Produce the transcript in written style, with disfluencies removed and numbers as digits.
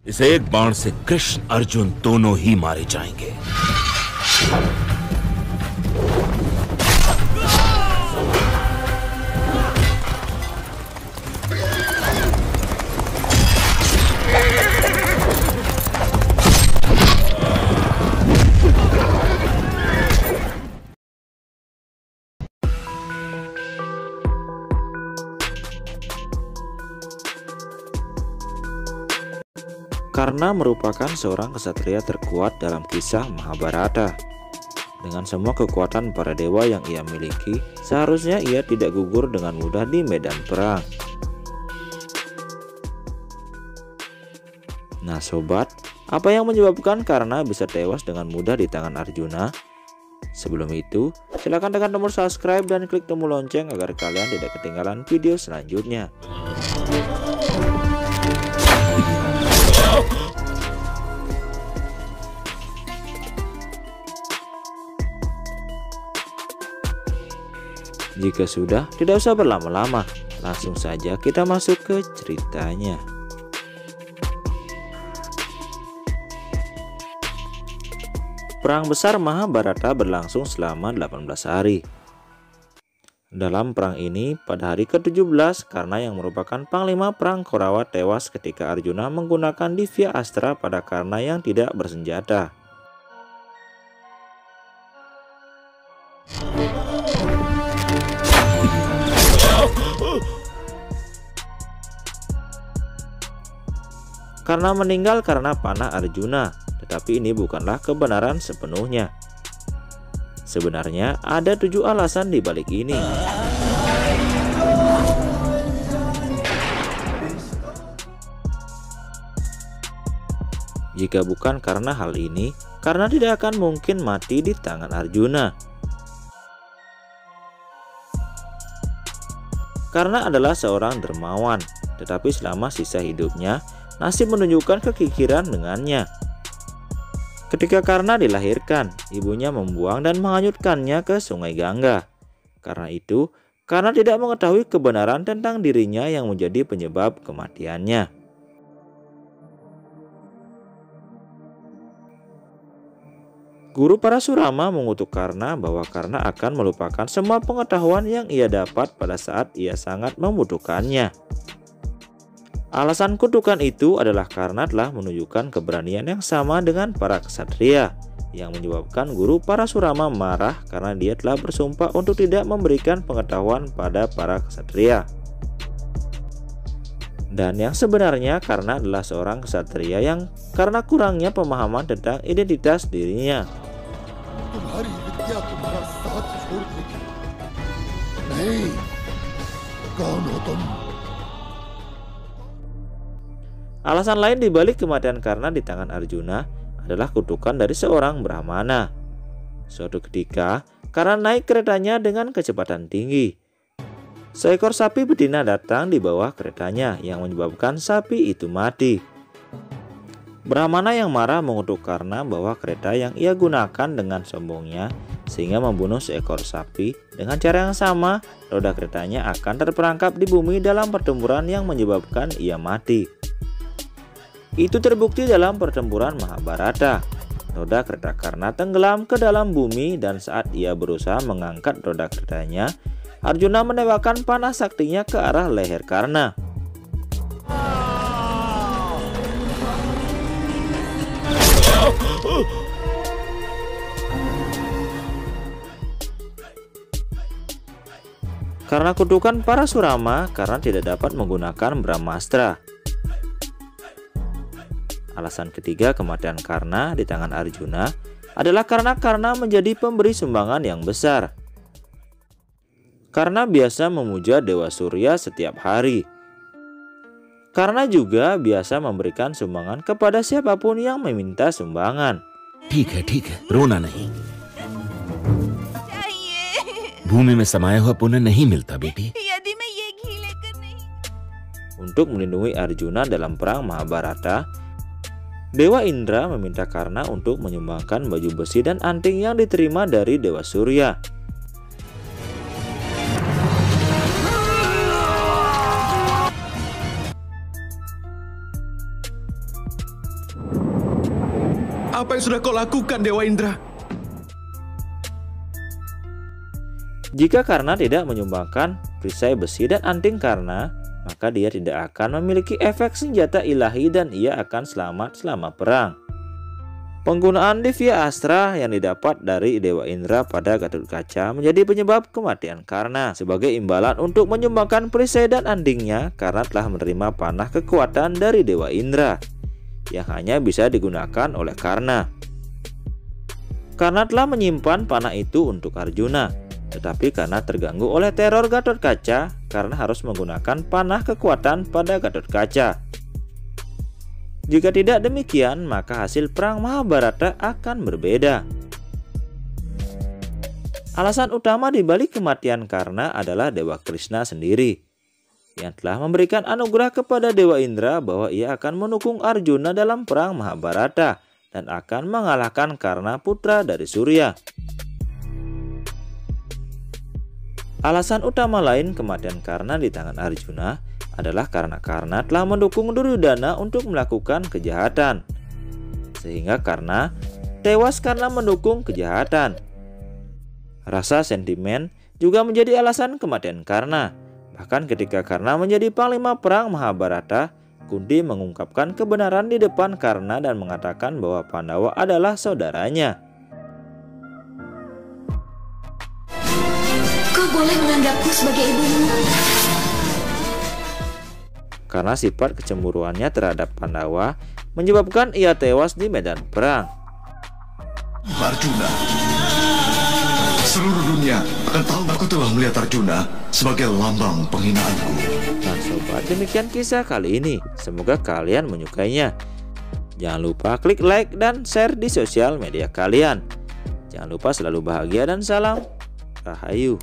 इस एक बाण से कृष्ण अर्जुन दोनों ही मारे जाएंगे। Karna merupakan seorang kesatria terkuat dalam kisah Mahabharata. Dengan semua kekuatan para dewa yang ia miliki, seharusnya ia tidak gugur dengan mudah di medan perang. Nah sobat, apa yang menyebabkan Karna bisa tewas dengan mudah di tangan Arjuna? Sebelum itu, silahkan tekan tombol subscribe dan klik tombol lonceng agar kalian tidak ketinggalan video selanjutnya. Jika sudah, tidak usah berlama-lama, langsung saja kita masuk ke ceritanya. Perang besar Mahabharata berlangsung selama 18 hari. Dalam perang ini, pada hari ke-17, Karna yang merupakan panglima perang Korawa tewas ketika Arjuna menggunakan Divya Astra pada Karna yang tidak bersenjata. Karna meninggal karena panah Arjuna, tetapi ini bukanlah kebenaran sepenuhnya. Sebenarnya ada 7 alasan di balik ini. Jika bukan karena hal ini, Karna tidak akan mungkin mati di tangan Arjuna. Karna adalah seorang dermawan, tetapi selama sisa hidupnya, nasib menunjukkan kekikiran dengannya. Ketika Karna dilahirkan, ibunya membuang dan menghanyutkannya ke Sungai Gangga. Karena itu, Karna tidak mengetahui kebenaran tentang dirinya yang menjadi penyebab kematiannya. Guru Parasurama mengutuk Karna bahwa Karna akan melupakan semua pengetahuan yang ia dapat pada saat ia sangat membutuhkannya. Alasan kutukan itu adalah karena telah menunjukkan keberanian yang sama dengan para ksatria, yang menyebabkan Guru Parasurama marah karena dia telah bersumpah untuk tidak memberikan pengetahuan pada para ksatria. Dan yang sebenarnya Karna adalah seorang ksatria yang karena kurangnya pemahaman tentang identitas dirinya. Alasan lain dibalik kematian Karna di tangan Arjuna adalah kutukan dari seorang Brahmana. Suatu ketika, Karna naik keretanya dengan kecepatan tinggi. Seekor sapi betina datang di bawah keretanya yang menyebabkan sapi itu mati. Brahmana yang marah mengutuk Karna bahwa kereta yang ia gunakan dengan sombongnya sehingga membunuh seekor sapi. Dengan cara yang sama, roda keretanya akan terperangkap di bumi dalam pertempuran yang menyebabkan ia mati. Itu terbukti dalam pertempuran Mahabharata. Roda kereta Karna tenggelam ke dalam bumi dan saat ia berusaha mengangkat roda keretanya, Arjuna menembakkan panah saktinya ke arah leher Karna. Karena kutukan Parasurama, Karna tidak dapat menggunakan Brahmastra. Alasan ketiga kematian Karna di tangan Arjuna adalah karena Karna menjadi pemberi sumbangan yang besar. Karna biasa memuja Dewa Surya setiap hari. Karna juga biasa memberikan sumbangan kepada siapapun yang meminta sumbangan. ठीक है, रोना नहीं। भूमि में समाया हुआ पुण्य नहीं मिलता बेटी। Untuk melindungi Arjuna dalam perang Mahabharata, Dewa Indra meminta Karna untuk menyumbangkan baju besi dan anting yang diterima dari Dewa Surya. Apa yang sudah kau lakukan, Dewa Indra? Jika Karna tidak menyumbangkan perisai besi dan anting Karna, maka dia tidak akan memiliki efek senjata ilahi dan ia akan selamat selama perang. Penggunaan Divya Astra yang didapat dari Dewa Indra pada Gatotkaca menjadi penyebab kematian Karna. Sebagai imbalan untuk menyumbangkan perisai dan antingnya, Karna telah menerima panah kekuatan dari Dewa Indra yang hanya bisa digunakan oleh Karna. Karna telah menyimpan panah itu untuk Arjuna, tetapi karena terganggu oleh teror Gatotkaca, Karna harus menggunakan panah kekuatan pada Gatotkaca. Jika tidak demikian, maka hasil perang Mahabharata akan berbeda. Alasan utama di balik kematian Karna adalah Dewa Krishna sendiri, yang telah memberikan anugerah kepada Dewa Indra bahwa ia akan mendukung Arjuna dalam perang Mahabharata dan akan mengalahkan Karna, putra dari Surya. Alasan utama lain kematian Karna di tangan Arjuna adalah karena Karna telah mendukung Duryodhana untuk melakukan kejahatan, sehingga Karna tewas karena mendukung kejahatan. Rasa sentimen juga menjadi alasan kematian Karna. Bahkan ketika Karna menjadi panglima perang Mahabharata, Kunti mengungkapkan kebenaran di depan Karna dan mengatakan bahwa Pandawa adalah saudaranya. Kau boleh menganggapku sebagai ibumu. Karena sifat kecemburuannya terhadap Pandawa menyebabkan ia tewas di medan perang. Arjuna, seluruh dunia akan tahu aku telah melihat Arjuna sebagai lambang penghinaanku. Nah sobat, demikian kisah kali ini. Semoga kalian menyukainya. Jangan lupa klik like dan share di sosial media kalian. Jangan lupa selalu bahagia dan salam Rahayu.